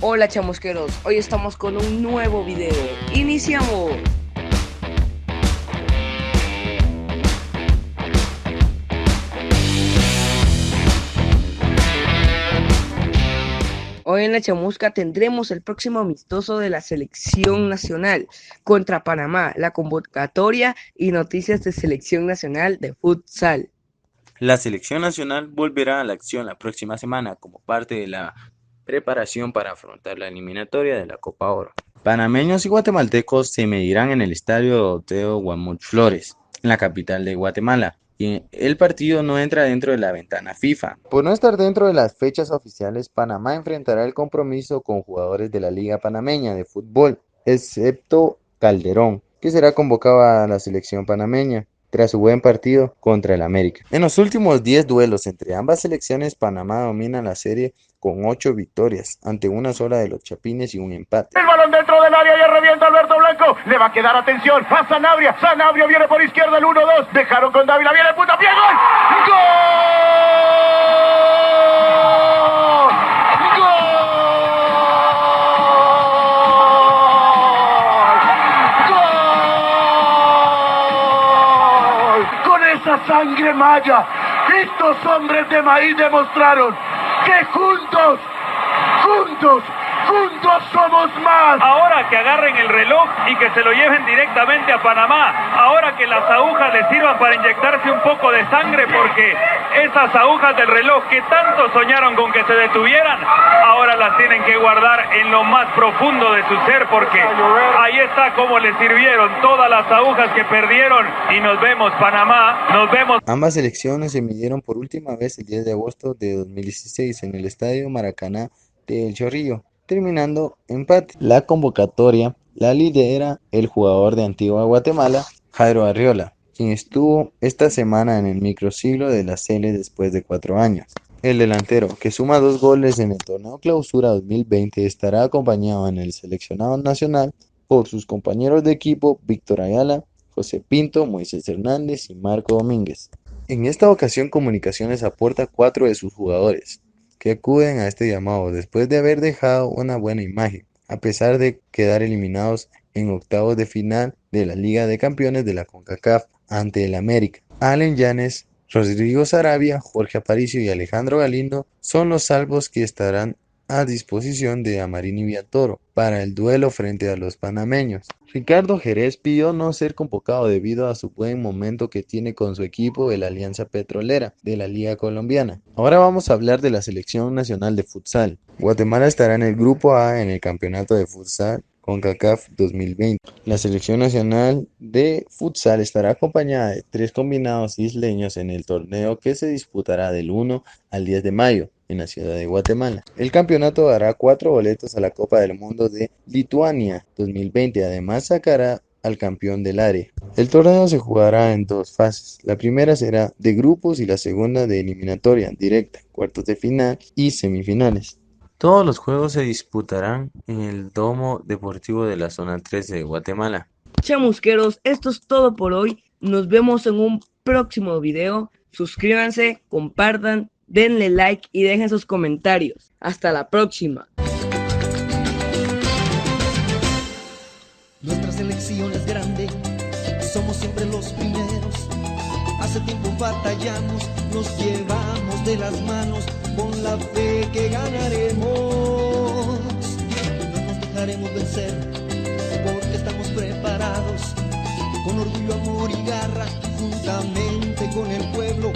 Hola chamusqueros, hoy estamos con un nuevo video. ¡Iniciamos! Hoy en la chamusca tendremos el próximo amistoso de la selección nacional contra Panamá, la convocatoria y noticias de selección nacional de futsal. La selección nacional volverá a la acción la próxima semana como parte de la preparación para afrontar la eliminatoria de la Copa Oro. Panameños y guatemaltecos se medirán en el estadio Doroteo Guamuch Flores, en la capital de Guatemala, y el partido no entra dentro de la ventana FIFA. Por no estar dentro de las fechas oficiales, Panamá enfrentará el compromiso con jugadores de la Liga Panameña de Fútbol, excepto Calderón, que será convocado a la selección panameña tras su buen partido contra el América. En los últimos 10 duelos entre ambas selecciones, Panamá domina la serie con 8 victorias, ante una sola de los Chapines y un empate. El balón dentro del área y revienta Alberto Blanco. Le va a quedar atención a Sanabria. Sanabria viene por izquierda el 1-2. Dejaron con Dávila. Viene el puntapié. ¡Gol! ¡Gol! ¡Gol! Con esa sangre maya, estos hombres de maíz demostraron que juntos somos más. Ahora que agarren el reloj y que se lo lleven directamente a Panamá. Ahora que las agujas les sirvan para inyectarse un poco de sangre, porque esas agujas del reloj que tanto soñaron con que se detuvieran, ahora las tienen que guardar en lo más profundo de su ser, porque ahí está cómo les sirvieron todas las agujas que perdieron. Y nos vemos, Panamá, nos vemos. Ambas selecciones se midieron por última vez el 10 de agosto de 2016 en el Estadio Maracaná de El Chorrillo, terminando empate. La convocatoria la lidera el jugador de Antigua Guatemala, Jairo Arriola, quien estuvo esta semana en el microciclo de la Sele después de 4 años. El delantero, que suma 2 goles en el torneo Clausura 2020, estará acompañado en el seleccionado nacional por sus compañeros de equipo Víctor Ayala, José Pinto, Moisés Hernández y Marco Domínguez. En esta ocasión, Comunicaciones aporta 4 de sus jugadores, que acuden a este llamado después de haber dejado una buena imagen, a pesar de quedar eliminados en octavos de final de la Liga de Campeones de la CONCACAF ante el América. Allen Yanes, Rodrigo Sarabia, Jorge Aparicio y Alejandro Galindo son los salvos que estarán a disposición de Amarini Villatoro para el duelo frente a los panameños. Ricardo Jerez pidió no ser convocado debido a su buen momento que tiene con su equipo, el Alianza Petrolera de la Liga Colombiana. Ahora vamos a hablar de la Selección Nacional de Futsal. Guatemala estará en el Grupo A en el Campeonato de Futsal CONCACAF 2020. La Selección Nacional de Futsal estará acompañada de 3 combinados isleños en el torneo que se disputará del 1 al 10 de mayo en la ciudad de Guatemala. El campeonato dará 4 boletos a la Copa del Mundo de Lituania 2020. Además sacará al campeón del área. El torneo se jugará en 2 fases. La primera será de grupos y la segunda de eliminatoria directa, cuartos de final y semifinales. Todos los juegos se disputarán en el Domo Deportivo de la Zona 13 de Guatemala. Chamusqueros, esto es todo por hoy. Nos vemos en un próximo video. Suscríbanse, compartan, denle like y dejen sus comentarios. Hasta la próxima. Nuestra selección es grande, somos siempre los primeros. Hace tiempo batallamos, nos llevamos de las manos con la fe que ganaremos. No nos dejaremos vencer porque estamos preparados. Con orgullo, amor y garra, juntamente con el pueblo